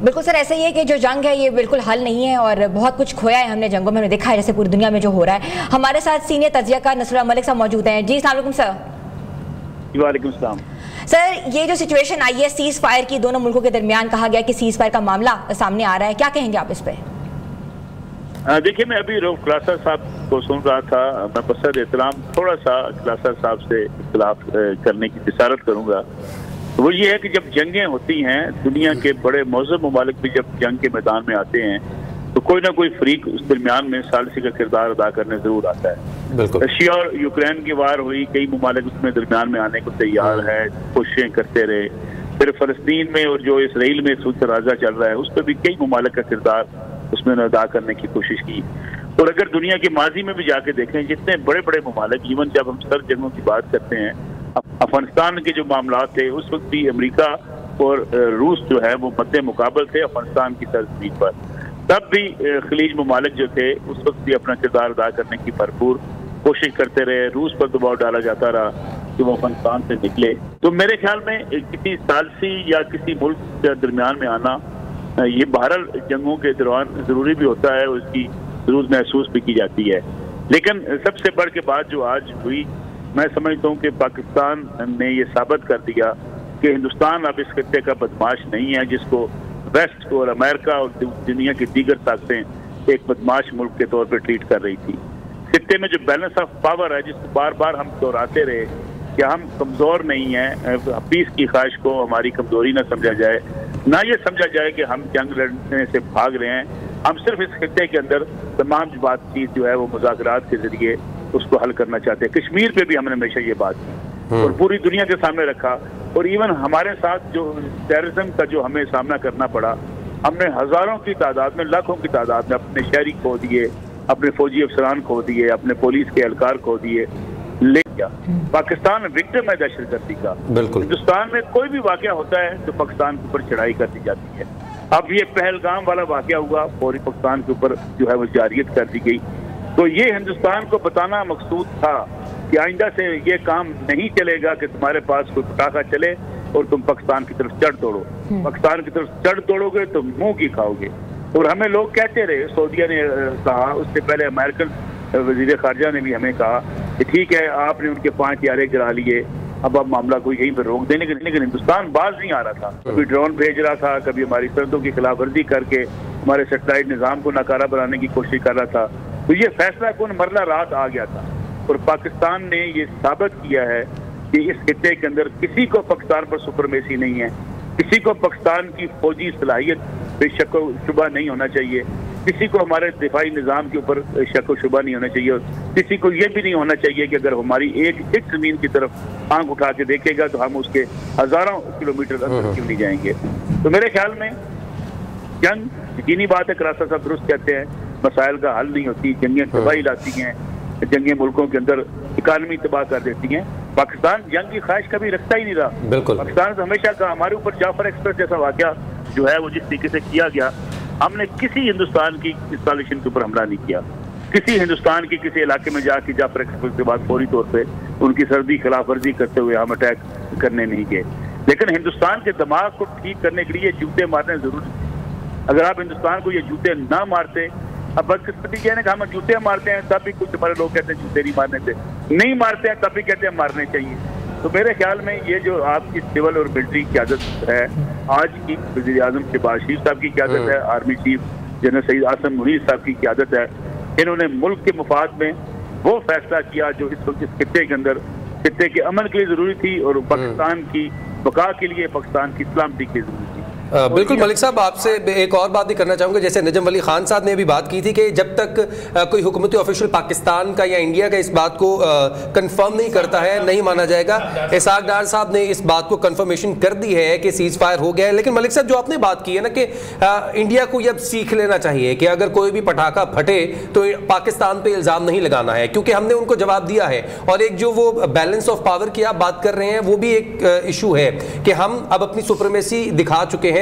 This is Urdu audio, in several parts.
بالکل سر، ایسا ہی ہے کہ جو جنگ ہے یہ بالکل حل نہیں ہے اور بہت کچھ کھویا ہے ہم نے جنگوں میں، ہم نے دیکھا ہے جیسے پوری دنیا میں جو ہو رہا ہے. ہمارے ساتھ سینئر تجزیہ کار نصر اللہ ملک صاحب موجود ہیں. جی السلام علیکم سر. وعلیکم السلام. سر یہ جو سچویشن آئی ہے سیز فائر کی دونوں ملکوں کے درمیان، کہا گیا کہ سیز فائر کا معاملہ سامنے آ رہا ہے، کیا کہیں گے آپ اس پہ؟ دیکھیے میں ابھی روف کلاسر صاحب کو سن رہا تھا، میں بصد احترام تھوڑا سا کلاسر صاحب سے اختلاف کرنے کی جسارت کروں گا. وہ یہ ہے کہ جب جنگیں ہوتی ہیں دنیا کے بڑے مہذب ممالک بھی جب جنگ کے میدان میں آتے ہیں تو کوئی نہ کوئی فریق اس درمیان میں ثالثی کا کردار ادا کرنے ضرور آتا ہے. رشیا اور یوکرین کی وار ہوئی، کئی ممالک اس میں درمیان میں آنے کو تیار ہے، کوششیں کرتے رہے. پھر فلسطین میں اور جو اسرائیل میں سود تنازع چل رہا ہے اس پہ بھی کئی ممالک کا کردار اس میں ادا کرنے کی کوشش کی. اور اگر دنیا کے ماضی میں بھی جا کے دیکھیں جتنے بڑے بڑے ممالک، ایون جب ہم سر جنگوں کی بات کرتے ہیں، افغانستان کے جو معاملات تھے اس وقت بھی امریکہ اور روس جو ہے وہ مد مقابل تھے افغانستان کی سرزمین پر. تب بھی خلیج ممالک جو تھے اس وقت بھی اپنا کردار ادا کرنے کی بھرپور کوشش کرتے رہے. روس پر دباؤ ڈالا جاتا رہا کہ وہ افغانستان سے نکلے. تو میرے خیال میں کسی ثالثی یا کسی ملک کے درمیان میں آنا یہ بہرحال جنگوں کے دوران ضروری بھی ہوتا ہے، اس کی ضرورت محسوس بھی کی جاتی ہے. لیکن سب سے بڑھ کے بات جو آج ہوئی، میں سمجھتا ہوں کہ پاکستان نے یہ ثابت کر دیا کہ ہندوستان اب اس خطے کا بدماش نہیں ہے جس کو ویسٹ اور امریکہ اور دنیا کی دیگر طاقتیں ایک بدماش ملک کے طور پر ٹریٹ کر رہی تھی. خطے میں جو بیلنس آف پاور ہے جس کو بار بار ہم دہراتے رہے کہ ہم کمزور نہیں ہیں، پیس کی خواہش کو ہماری کمزوری نہ سمجھا جائے، نہ یہ سمجھا جائے کہ ہم جنگ لڑنے سے بھاگ رہے ہیں. ہم صرف اس خطے کے اندر تمام بات چیت جو ہے وہ مذاکرات کے ذریعے اس کو حل کرنا چاہتے ہیں. کشمیر پہ بھی ہم نے ہمیشہ یہ بات کی اور پوری دنیا کے سامنے رکھا. اور ایون ہمارے ساتھ جو ٹیررزم کا جو ہمیں سامنا کرنا پڑا، ہم نے ہزاروں کی تعداد میں، لاکھوں کی تعداد میں اپنے شہری کھو دیے، اپنے فوجی افسران کھو دیے، اپنے پولیس کے اہلکار کھو دیے. پاکستان وکٹم ہے دہشت گردی کا. ہندوستان میں کوئی بھی واقعہ ہوتا ہے تو پاکستان کے اوپر چڑھائی کر دی جاتی ہے. اب یہ پہلگام والا واقعہ ہوا، فوری پاکستان کے اوپر جو ہے وہ جارحیت کر دی گئی. تو یہ ہندوستان کو بتانا مقصود تھا کہ آئندہ سے یہ کام نہیں چلے گا کہ تمہارے پاس کوئی پٹاخہ چلے اور تم پاکستان کی طرف چڑھ دوڑو. پاکستان کی طرف چڑھ دوڑو گے تو منہ کی کھاؤ گے. اور ہمیں لوگ کہتے رہے، سعودیہ نے کہا، اس سے پہلے امریکن وزیر خارجہ نے بھی ہمیں کہا کہ ٹھیک ہے آپ نے ان کے 5 طیارے گرا لیے، اب معاملہ کو یہیں پہ روک دینے کے. لیکن ہندوستان باز نہیں آ رہا تھا. کبھی ڈرون بھیج رہا تھا، کبھی ہماری سرحدوں کی خلاف ورزی کر کے ہمارے سیٹلائٹ نظام کو ناکارہ بنانے کی کوشش کر رہا تھا. تو یہ فیصلہ کن مرلہ رات آ گیا تھا اور پاکستان نے یہ ثابت کیا ہے کہ اس خطے کے اندر کسی کو پاکستان پر سپرمیسی نہیں ہے، کسی کو پاکستان کی فوجی صلاحیت بے شک و شبہ نہیں ہونا چاہیے، کسی کو ہمارے دفاعی نظام کے اوپر شک و شبہ نہیں ہونا چاہیے، اور کسی کو یہ بھی نہیں ہونا چاہیے کہ اگر ہماری ایک زمین کی طرف آنکھ اٹھا کے دیکھے گا تو ہم اس کے ہزاروں کلومیٹر اندر کیوں نہیں جائیں گے. تو میرے خیال میں جنگ یقینی بات ہے، کلاسر صاحب درست کہتے ہیں، مسائل کا حل نہیں ہوتی. جنگیں تباہی لاتی ہیں، جنگیں ملکوں کے اندر اکانومی تباہ کر دیتی ہیں. پاکستان جنگ کی خواہش کبھی رکھتا ہی نہیں رہا. پاکستان سے ہمیشہ کا ہمارے اوپر جعفر ایکسپریس جیسا واقعہ جو ہے وہ جس طریقے سے کیا گیا، ہم نے کسی ہندوستان کی انسٹالیشن کے اوپر حملہ نہیں کیا. کسی ہندوستان کی کسی علاقے میں جا کے جعفر ایکسپریس کے بعد فوری طور پہ ان کی سرحدی خلاف ورزی کرتے ہوئے ہم اٹیک کرنے نہیں گئے. لیکن ہندوستان کے دماغ کو ٹھیک کرنے کے لیے جوتے مارنے ضروری. اگر آپ ہندوستان کو یہ جوتے نہ مارتے، اب بدقسمتی کہنے کہ ہم جوتے مارتے ہیں تب بھی کچھ ہمارے لوگ کہتے ہیں جوتے نہیں مارنے سے، نہیں مارتے ہیں تب بھی کہتے ہیں مارنے چاہیے. تو میرے خیال میں یہ جو آپ کی سول اور ملٹری قیادت ہے، آج کی وزیر اعظم شہباز شریف صاحب کی قیادت ہے، آرمی چیف جنرل سعید عاصم منیر صاحب کی قیادت ہے، انہوں نے ملک کے مفاد میں وہ فیصلہ کیا جو اس وقت اس خطے کے اندر خطے کے امن کے لیے ضروری تھی اور پاکستان کی بقا کے لیے، پاکستان کی سلامتی کے لیے ضروری تھی. بالکل ملک صاحب، آپ سے ایک اور بات بھی کرنا چاہوں گا. جیسے نجم ولی خان صاحب نے بھی بات کی تھی کہ جب تک کوئی حکومتی آفیشل پاکستان کا یا انڈیا کا اس بات کو کنفرم نہیں کرتا ہے نہیں مانا جائے گا. اسحاق ڈار صاحب نے اس بات کو کنفرمیشن کر دی ہے کہ سیز فائر ہو گیا ہے. لیکن ملک صاحب جو آپ نے بات کی ہے نا کہ انڈیا کو یہ اب سیکھ لینا چاہیے کہ اگر کوئی بھی پٹاخہ پھٹے تو پاکستان پہ الزام نہیں لگانا ہے، کیونکہ ہم نے ان کو جواب دیا ہے. اور ایک جو وہ بیلنس آف پاور کی آپ بات کر رہے ہیں وہ بھی ایک ایشو ہے کہ ہم اب اپنی سپریمیسی دکھا چکے ہیں.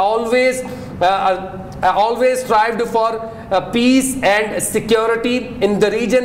always strived for peace and security in the region,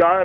4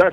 10